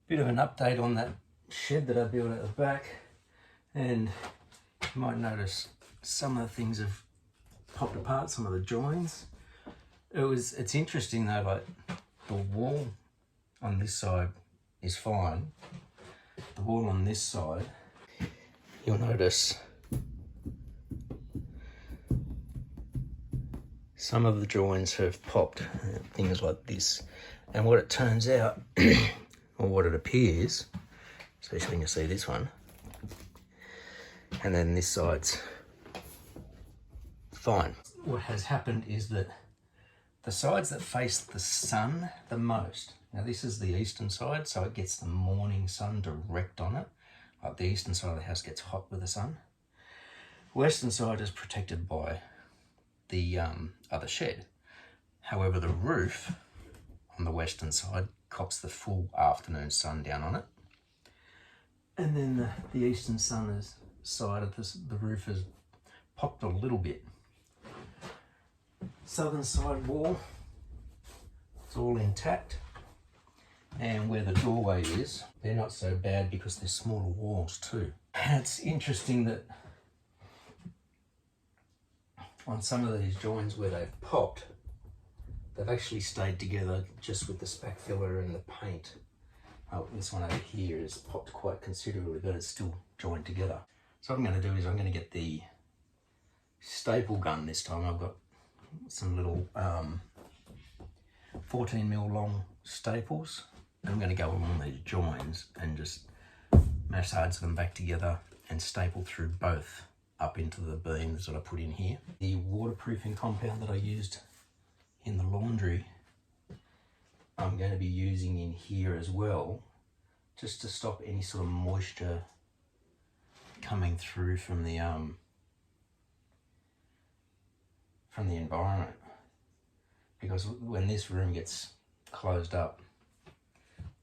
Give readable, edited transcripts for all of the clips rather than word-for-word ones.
Bit of an update on that shed that I built at the back, and you might notice some of the things have popped apart, some of the joins. It's interesting though, like the wall on this side is fine. The wall on this side, you'll notice some of the joins have popped, things like this. And what it turns out, or what it appears, especially when you see this one, and then this side's fine. What has happened is that the sides that face the sun the most, now this is the eastern side, so it gets the morning sun direct on it. Like the eastern side of the house gets hot with the sun. Western side is protected by the other shed. However, the roof on the western side cops the full afternoon sun down on it. And then the eastern side of the roof has popped a little bit. Southern side wall, it's all intact. And where the doorway is, they're not so bad because they're smaller walls too. And it's interesting that on some of these joins where they've popped, they've actually stayed together just with the spack filler and the paint. Oh, this one over here is popped quite considerably, but it's still joined together. So what I'm going to do is I'm going to get the staple gun this time. I've got some little 14mm long staples. I'm going to go along these joins and just massage them back together and staple through both up into the beams that I put in here. The waterproofing compound that I used in the laundry, I'm going to be using in here as well, just to stop any sort of moisture coming through from the environment. Because when this room gets closed up,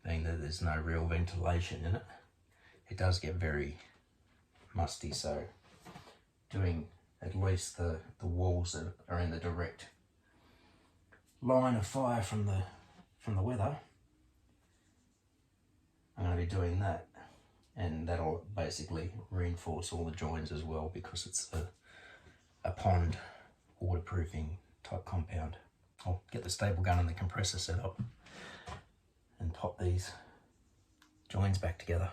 being that there's no real ventilation in it, it does get very musty. So doing at least the walls that are in the direct line of fire from the weather, I'm going to be doing that, and that'll basically reinforce all the joins as well, because it's a pond waterproofing type compound. I'll get the staple gun and the compressor set up and pop these joins back together.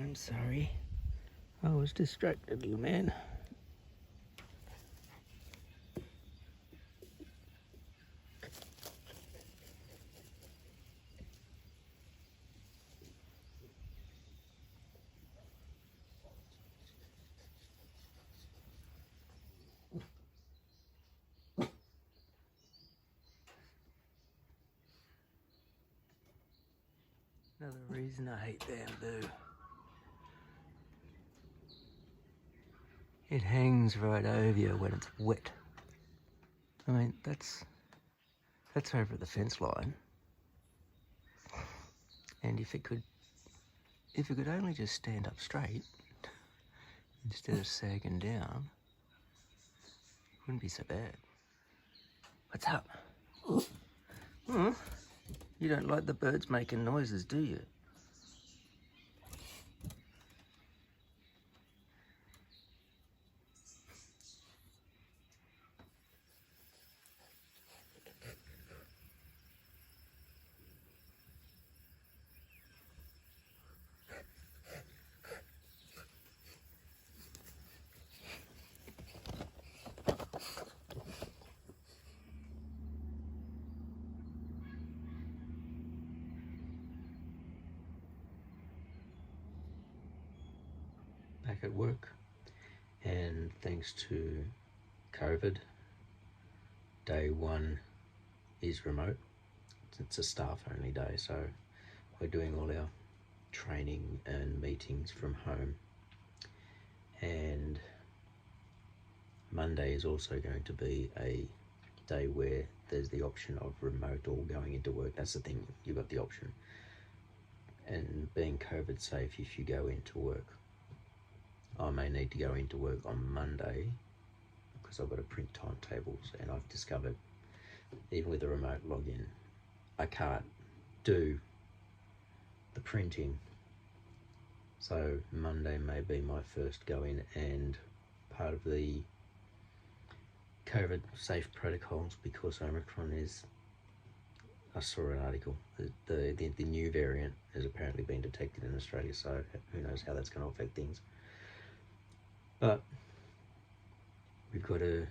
I'm sorry, I was distracted, little man. Another reason I hate bamboo. It hangs right over you when it's wet. I mean, that's over the fence line. And if it could only just stand up straight instead of sagging down, it wouldn't be so bad. What's up? Hmm? You don't like the birds making noises, do you? Back at work, and and thanks to COVID, day one is remote. It's a staff only day, so we're doing all our training and meetings from home. And Monday is also going to be a day where there's the option of remote or going into work. That's the thing, you've got the option. And being COVID safe, if you go into work, I may need to go into work on Monday because I've got to print timetables, and I've discovered even with a remote login, I can't do the printing. So Monday may be my first go in, and part of the COVID safe protocols, because Omicron is, I saw an article, the new variant has apparently been detected in Australia, so who knows how that's going to affect things. But we've got to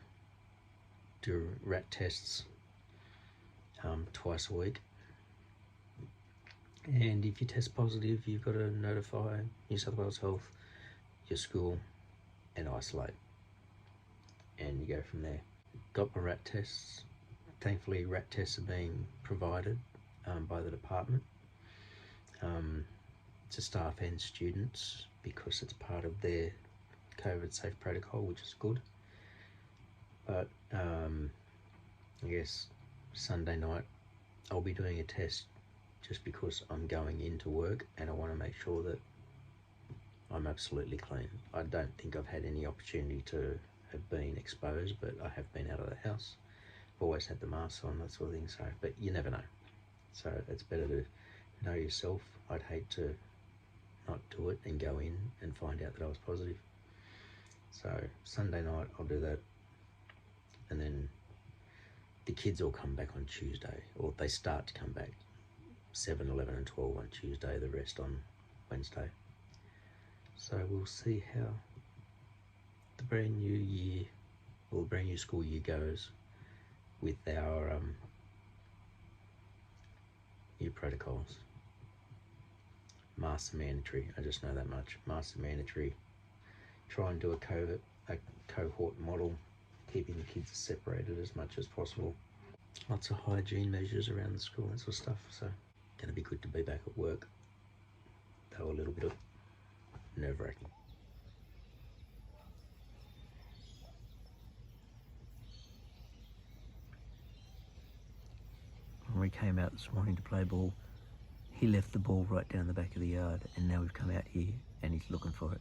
do rat tests twice a week, and if you test positive, you've got to notify New South Wales Health, your school, and isolate, and you go from there. Got my rat tests. Thankfully, rat tests are being provided by the department to staff and students, because it's part of their COVID safe protocol, which is good. But I guess Sunday night I'll be doing a test, just because I'm going into work and I want to make sure that I'm absolutely clean. I don't think I've had any opportunity to have been exposed, but I have been out of the house. I've always had the mask on, that sort of thing, so, but you never know. So it's better to know yourself. I'd hate to not do it and go in and find out that I was positive. So Sunday night I'll do that, and then the kids all come back on Tuesday, or they start to come back, 7, 11 and 12 on Tuesday, the rest on Wednesday. So we'll see how the brand new year, or the brand new school year goes with our new protocols. Masks are mandatory, I just know that much. Masks are mandatory. Try and do a cohort model, keeping the kids separated as much as possible. Lots of hygiene measures around the school, that sort of stuff. So going to be good to be back at work, though a little bit of nerve-wracking. When we came out this morning to play ball, he left the ball right down the back of the yard, and now we've come out here and he's looking for it.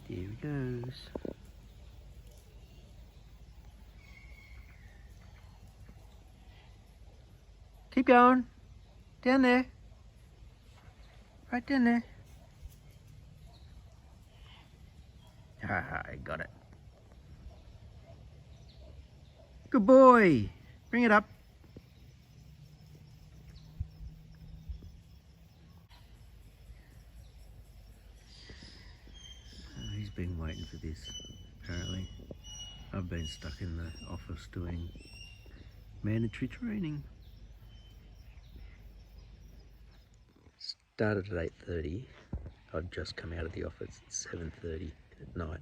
Here he goes. Keep going. Down there. Right down there. Ah, I got it. Good boy. Bring it up. Oh, he's been waiting for this, apparently. I've been stuck in the office doing mandatory training. Started at 8:30. I'd just come out of the office at 7:30 at night.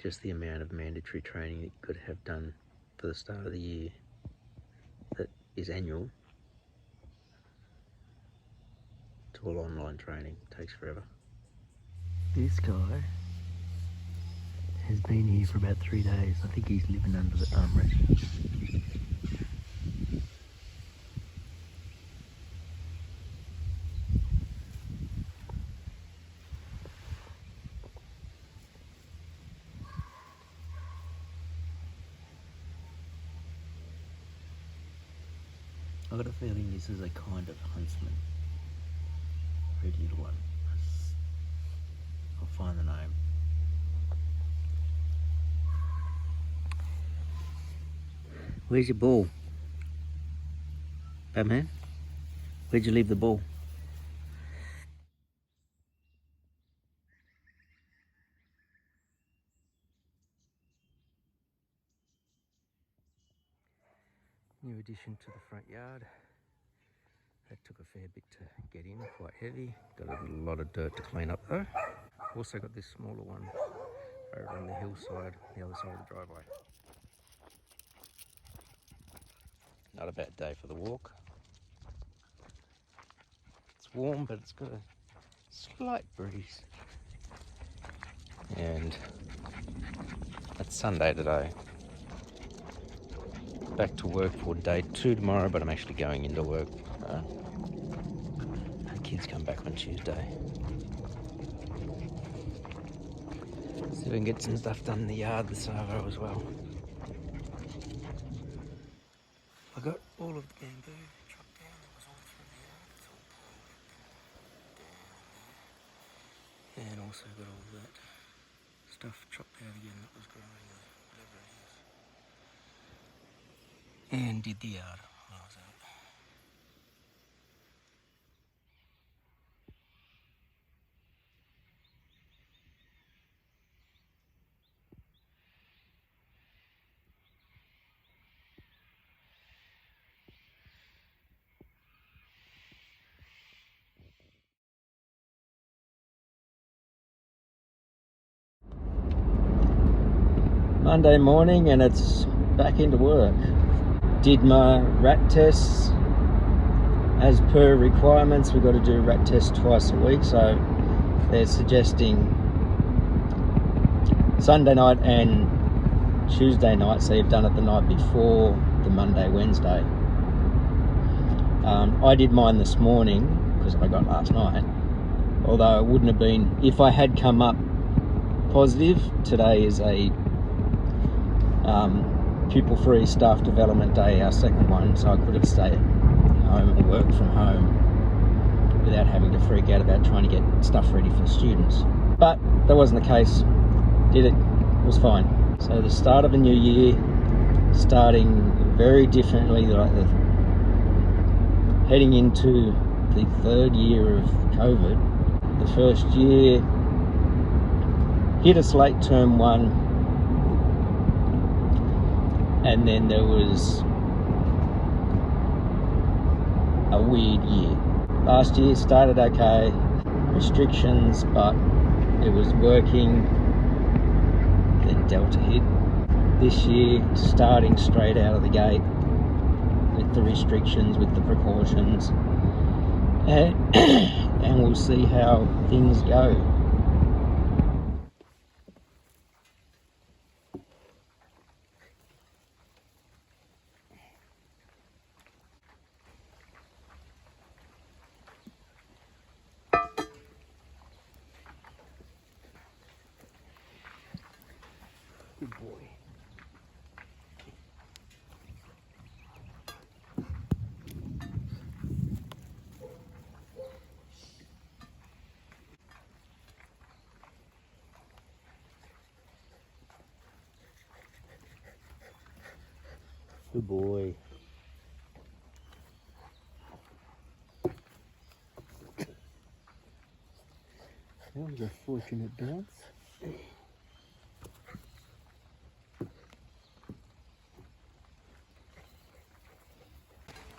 Just the amount of mandatory training that you could have done for the start of the year that is annual to all online training takes forever. This guy has been here for about 3 days. I think he's living under the armrest. I've got a feeling this is a kind of huntsman. Red little one. I'll find the name. Where's your ball? Batman? Where'd you leave the ball? New addition to the front yard. Took a fair bit to get in, quite heavy. Got a lot of dirt to clean up though. Also got this smaller one over on the hillside, the other side of the driveway. Not a bad day for the walk. It's warm, but it's got a slight breeze. And it's Sunday today. Back to work for day 2 tomorrow, but I'm actually going into work. The kids come back on Tuesday. See if we can get some stuff done in the yard this Arvo as well. I got all of the bamboo chopped down. It was all through the yard. It's all piled down there. And also got all that stuff chopped out again that was growing, whatever it is. And did the yard while I was out. Monday morning and it's back into work. Did my rat tests as per requirements. We've got to do rat tests twice a week, so they're suggesting Sunday night and Tuesday night, so you've done it the night before the Monday, Wednesday. I did mine this morning because I got last night, although it wouldn't have been, if I had come up positive. Today is a pupil-free staff development day, our second one, so I could have stayed home and worked from home without having to freak out about trying to get stuff ready for students. But that wasn't the case. Did it, was fine. So the start of a new year, starting very differently, heading into the 3rd year of COVID. The first year hit us late term 1, and then there was a weird year. Last year started okay, restrictions, but it was working. Then Delta hit. This year, starting straight out of the gate with the restrictions, with the precautions, and we'll see how things go. Good boy. Good boy. That was a fortunate dance.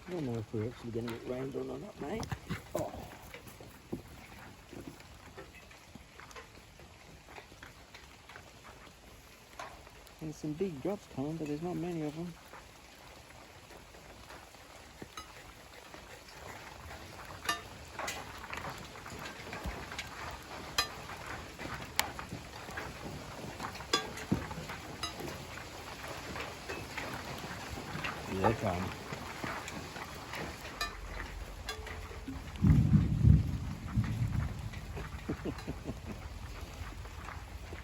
I don't know if we're actually going to get rained on or not, mate. Oh. There's some big drops coming, but there's not many of them. Here they come.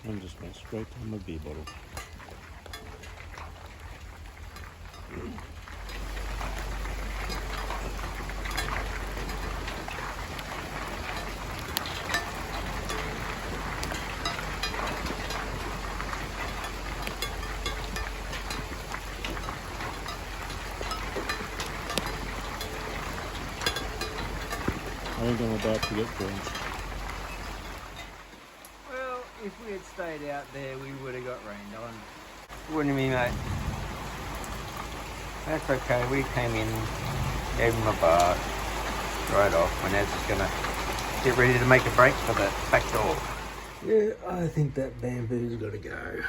I'm just going straight to my beer bottle. I think I'm about to get drenched. Well, if we had stayed out there, we would have got rained on. Wouldn't we, mate? That's okay. We came in, gave him a bath. right off when Ed's gonna get ready to make a break for the back door. Yeah, I think that bamboo's gotta go.